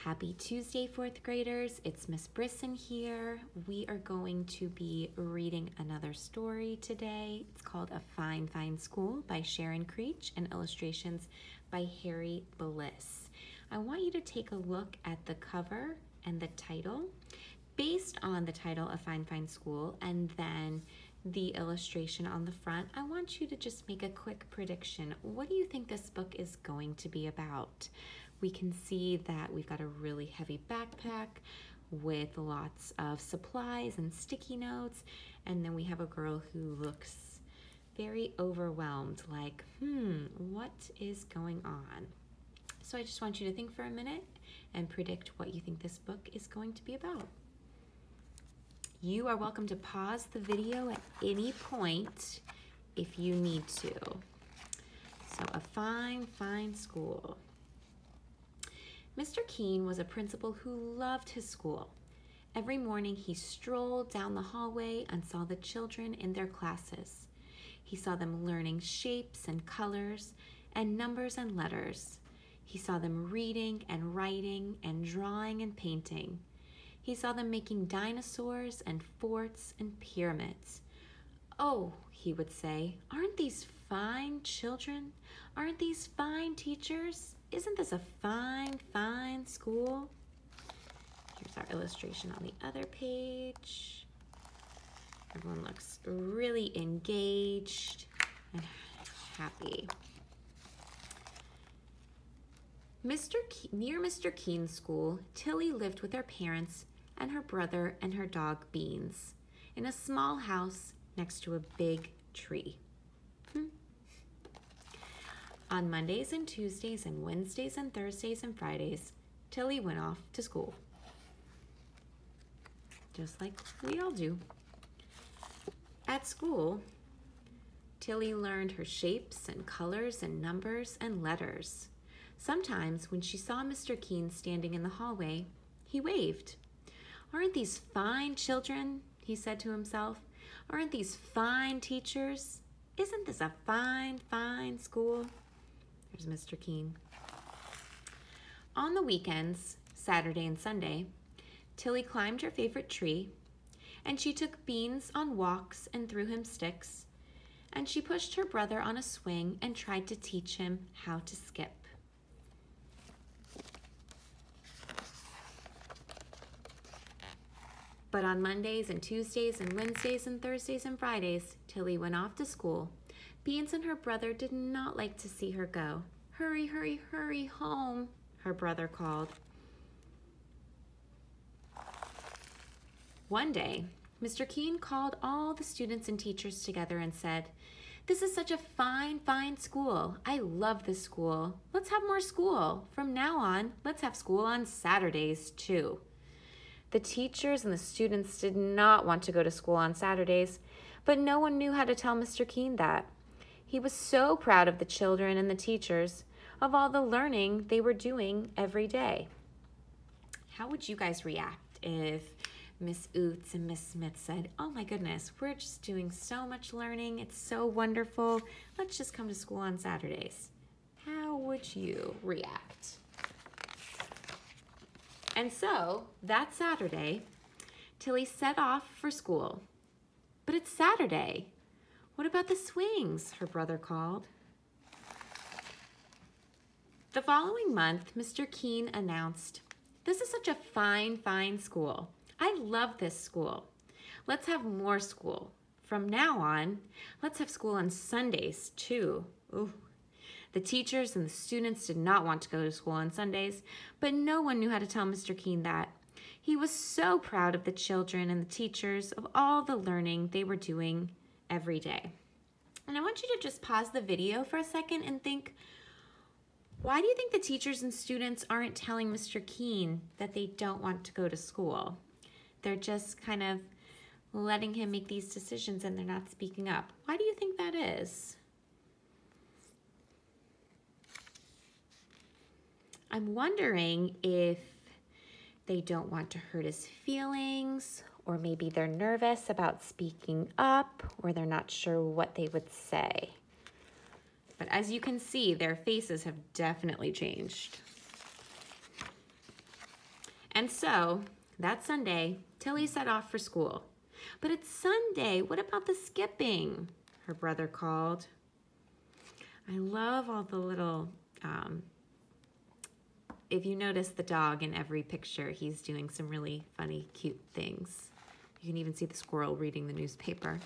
Happy Tuesday, fourth graders. It's Miss Brisson here. We are going to be reading another story today. It's called A Fine, Fine School by Sharon Creech and illustrations by Harry Bliss. I want you to take a look at the cover and the title. Based on the title, A Fine, Fine School, and then the illustration on the front, I want you to just make a quick prediction. What do you think this book is going to be about? We can see that we've got a really heavy backpack with lots of supplies and sticky notes, and then we have a girl who looks very overwhelmed, like, what is going on? So I just want you to think for a minute and predict what you think this book is going to be about. You are welcome to pause the video at any point if you need to. So, A Fine, Fine School. Mr. Keene was a principal who loved his school. Every morning he strolled down the hallway and saw the children in their classes. He saw them learning shapes and colors and numbers and letters. He saw them reading and writing and drawing and painting. He saw them making dinosaurs and forts and pyramids. "Oh," he would say, "aren't these fine children? Aren't these fine teachers? Isn't this a fine, fine school?" Here's our illustration on the other page. Everyone looks really engaged and happy. Near Mr. Keene's school, Tilly lived with her parents and her brother and her dog Beans in a small house next to a big tree. On Mondays and Tuesdays and Wednesdays and Thursdays and Fridays, Tilly went off to school. Just like we all do. At school, Tilly learned her shapes and colors and numbers and letters. Sometimes when she saw Mr. Keene standing in the hallway, he waved. "Aren't these fine children?" he said to himself. "Aren't these fine teachers? Isn't this a fine, fine school?" There's Mr. Keene. On the weekends, Saturday and Sunday, Tilly climbed her favorite tree, and she took Beans on walks and threw him sticks, and she pushed her brother on a swing and tried to teach him how to skip. But on Mondays and Tuesdays and Wednesdays and Thursdays and Fridays, Tilly went off to school. Beans and her brother did not like to see her go. "Hurry, hurry, hurry home," her brother called. One day, Mr. Keene called all the students and teachers together and said, "This is such a fine, fine school. I love this school. Let's have more school. From now on, let's have school on Saturdays too." The teachers and the students did not want to go to school on Saturdays, but no one knew how to tell Mr. Keene that. He was so proud of the children and the teachers, of all the learning they were doing every day. How would you guys react if Miss Oots and Miss Smith said, "Oh my goodness, we're just doing so much learning. It's so wonderful. Let's just come to school on Saturdays"? How would you react? And so, that Saturday, Tilly set off for school. "But it's Saturday. What about the swings?" her brother called. The following month, Mr. Keene announced, "This is such a fine, fine school. I love this school. Let's have more school. From now on, let's have school on Sundays too." Ooh. The teachers and the students did not want to go to school on Sundays, but no one knew how to tell Mr. Keene that. He was so proud of the children and the teachers, of all the learning they were doing every day. And I want you to just pause the video for a second and think, why do you think the teachers and students aren't telling Mr. Keene that they don't want to go to school? They're just kind of letting him make these decisions and they're not speaking up. Why do you think that is? I'm wondering if they don't want to hurt his feelings, or maybe they're nervous about speaking up, or they're not sure what they would say. But as you can see, their faces have definitely changed. And so, that Sunday, Tilly set off for school. But it's Sunday. What about the skipping? Her brother called. I love all the little, if you notice the dog in every picture, he's doing some really funny, cute things. You can even see the squirrel reading the newspaper.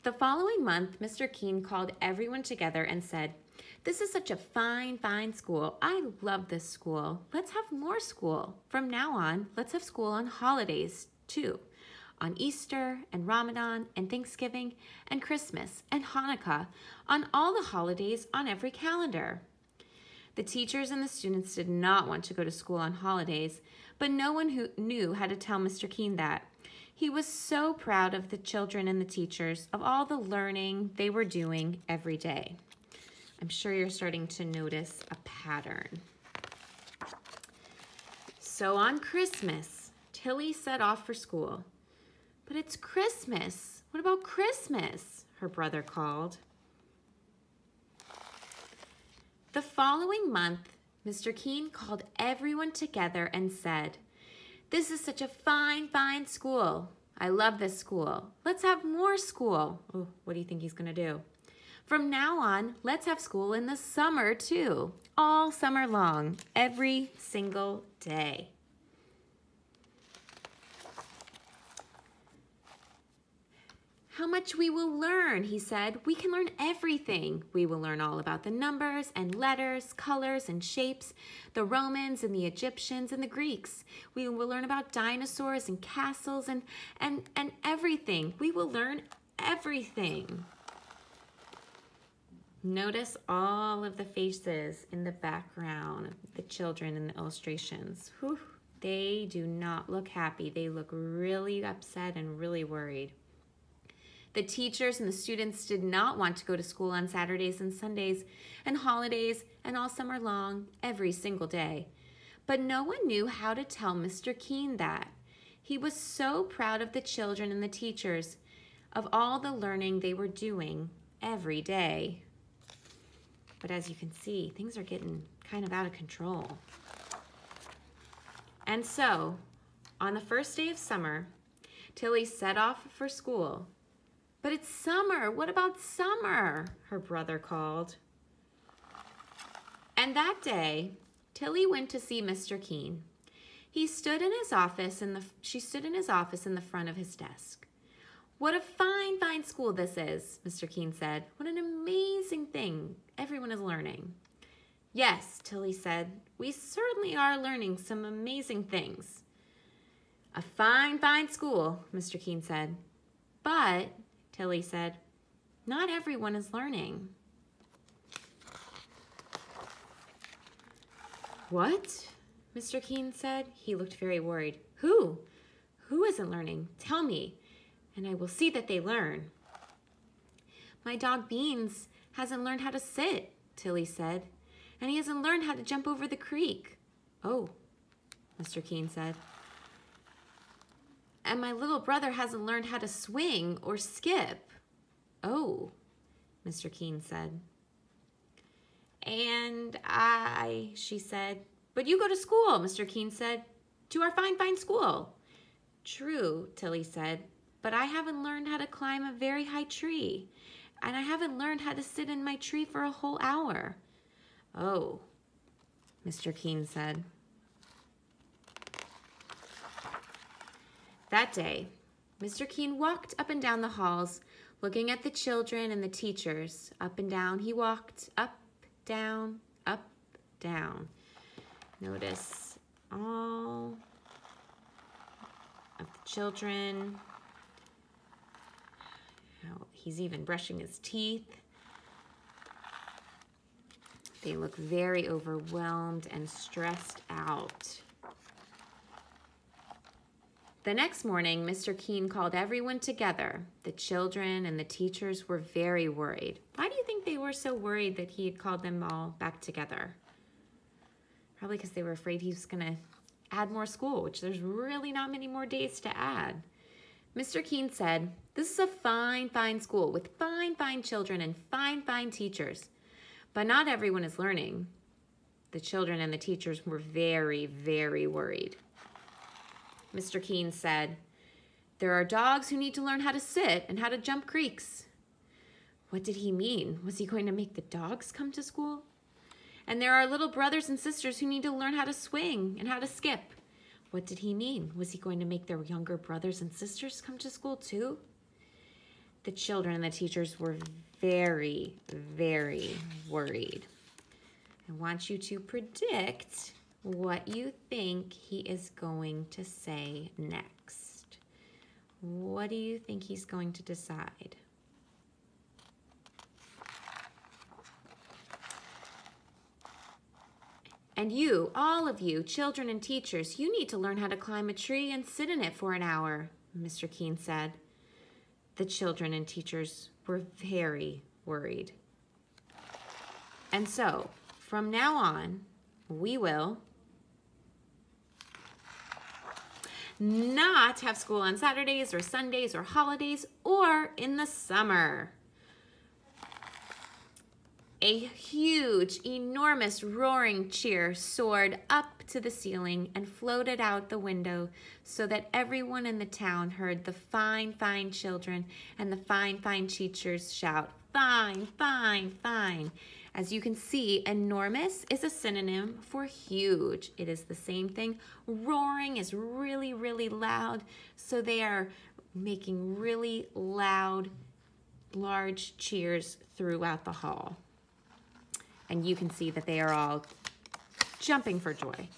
The following month, Mr. Keene called everyone together and said, "This is such a fine, fine school. I love this school. Let's have more school. From now on, let's have school on holidays, too. On Easter and Ramadan and Thanksgiving and Christmas and Hanukkah, on all the holidays on every calendar." The teachers and the students did not want to go to school on holidays, but no one who knew how to tell Mr. Keene that. He was so proud of the children and the teachers, of all the learning they were doing every day. I'm sure you're starting to notice a pattern. So on Christmas, Tilly set off for school. "But it's Christmas. What about Christmas?" her brother called. The following month, Mr. Keene called everyone together and said, "This is such a fine, fine school. I love this school. Let's have more school." Oh, what do you think he's going to do? "From now on, let's have school in the summer too, all summer long, every single day." "How much we will learn," he said. "We can learn everything. We will learn all about the numbers and letters, colors and shapes, the Romans and the Egyptians and the Greeks. We will learn about dinosaurs and castles and everything. We will learn everything." Notice all of the faces in the background, the children in the illustrations. Whew, they do not look happy. They look really upset and really worried. The teachers and the students did not want to go to school on Saturdays and Sundays and holidays and all summer long, every single day. But no one knew how to tell Mr. Keene that. He was so proud of the children and the teachers, of all the learning they were doing every day. But as you can see, things are getting kind of out of control. And so, on the first day of summer, Tilly set off for school. "But it's summer. What about summer?" her brother called. And that day, Tilly went to see Mr. Keene. She stood in his office in the front of his desk. "What a fine, fine school this is," Mr. Keene said. "What an amazing thing everyone is learning." "Yes," Tilly said, "we certainly are learning some amazing things." "A fine, fine school," Mr. Keene said. "But," Tilly said, "not everyone is learning." "What?" Mr. Keene said. He looked very worried. Who? Who isn't learning? Tell me, and I will see that they learn." "My dog Beans hasn't learned how to sit," Tilly said, "and he hasn't learned how to jump over the creek." "Oh," Mr. Keene said. "And my little brother hasn't learned how to swing or skip." "Oh," Mr. Keene said. "And she said. "But you go to school," Mr. Keene said, "to our fine, fine school." "True," Tilly said, "but I haven't learned how to climb a very high tree, and I haven't learned how to sit in my tree for a whole hour." "Oh," Mr. Keene said. That day, Mr. Keene walked up and down the halls, looking at the children and the teachers. Up and down he walked, up, down, up, down. Notice all of the children. He's even brushing his teeth. They look very overwhelmed and stressed out. The next morning, Mr. Keene called everyone together. The children and the teachers were very worried. Why do you think they were so worried that he had called them all back together? Probably because they were afraid he was going to add more school, which there's really not many more days to add. Mr. Keene said, "This is a fine, fine school with fine, fine children and fine, fine teachers. But not everyone is learning." The children and the teachers were very, very worried. Mr. Keene said, "There are dogs who need to learn how to sit and how to jump creeks." What did he mean? Was he going to make the dogs come to school? "And there are little brothers and sisters who need to learn how to swing and how to skip." What did he mean? Was he going to make their younger brothers and sisters come to school too? The children and the teachers were very, very worried. I want you to predict what you think he is going to say next. What do you think he's going to decide? "And you, all of you, children and teachers, you need to learn how to climb a tree and sit in it for an hour," Mr. Keene said. The children and teachers were very worried. "And so, from now on, we will not have school on Saturdays or Sundays or holidays or in the summer." A huge, enormous roaring cheer soared up to the ceiling and floated out the window so that everyone in the town heard the fine, fine children and the fine, fine teachers shout, "Fine, fine, fine." As you can see, enormous is a synonym for huge. It is the same thing. Roaring is really, really loud, so they are making really loud, large cheers throughout the hall. And you can see that they are all jumping for joy.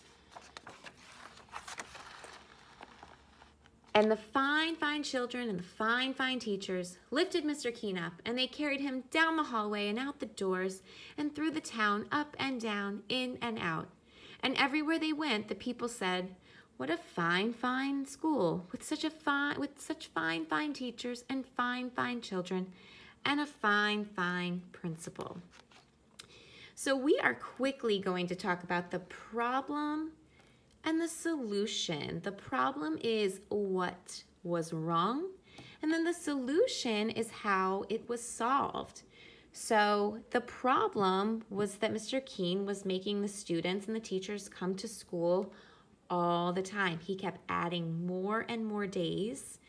And the fine, fine children and the fine, fine teachers lifted Mr. Keene up, and they carried him down the hallway and out the doors and through the town, up and down, in and out. And everywhere they went, the people said, "What a fine, fine school, with such fine, fine teachers and fine, fine children, and a fine, fine principal." So we are quickly going to talk about the problem and the solution. The problem is what was wrong, and then the solution is how it was solved. So the problem was that Mr. Keene was making the students and the teachers come to school all the time. He kept adding more and more days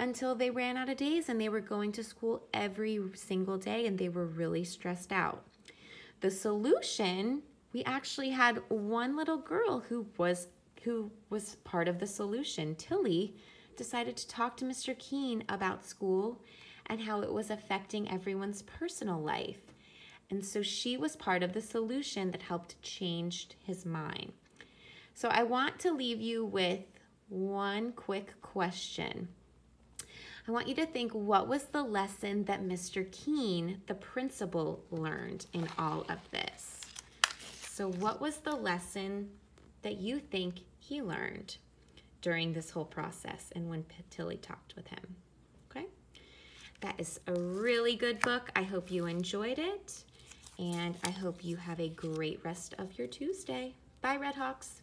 until they ran out of days and they were going to school every single day and they were really stressed out. The solution, we actually had one little girl who was part of the solution. Tilly decided to talk to Mr. Keene about school and how it was affecting everyone's personal life. And so she was part of the solution that helped change his mind. So I want to leave you with one quick question. I want you to think, what was the lesson that Mr. Keene, the principal, learned in all of this? So what was the lesson that you think he learned during this whole process and when Tilly talked with him? Okay, that is a really good book. I hope you enjoyed it, and I hope you have a great rest of your Tuesday. Bye, Red Hawks.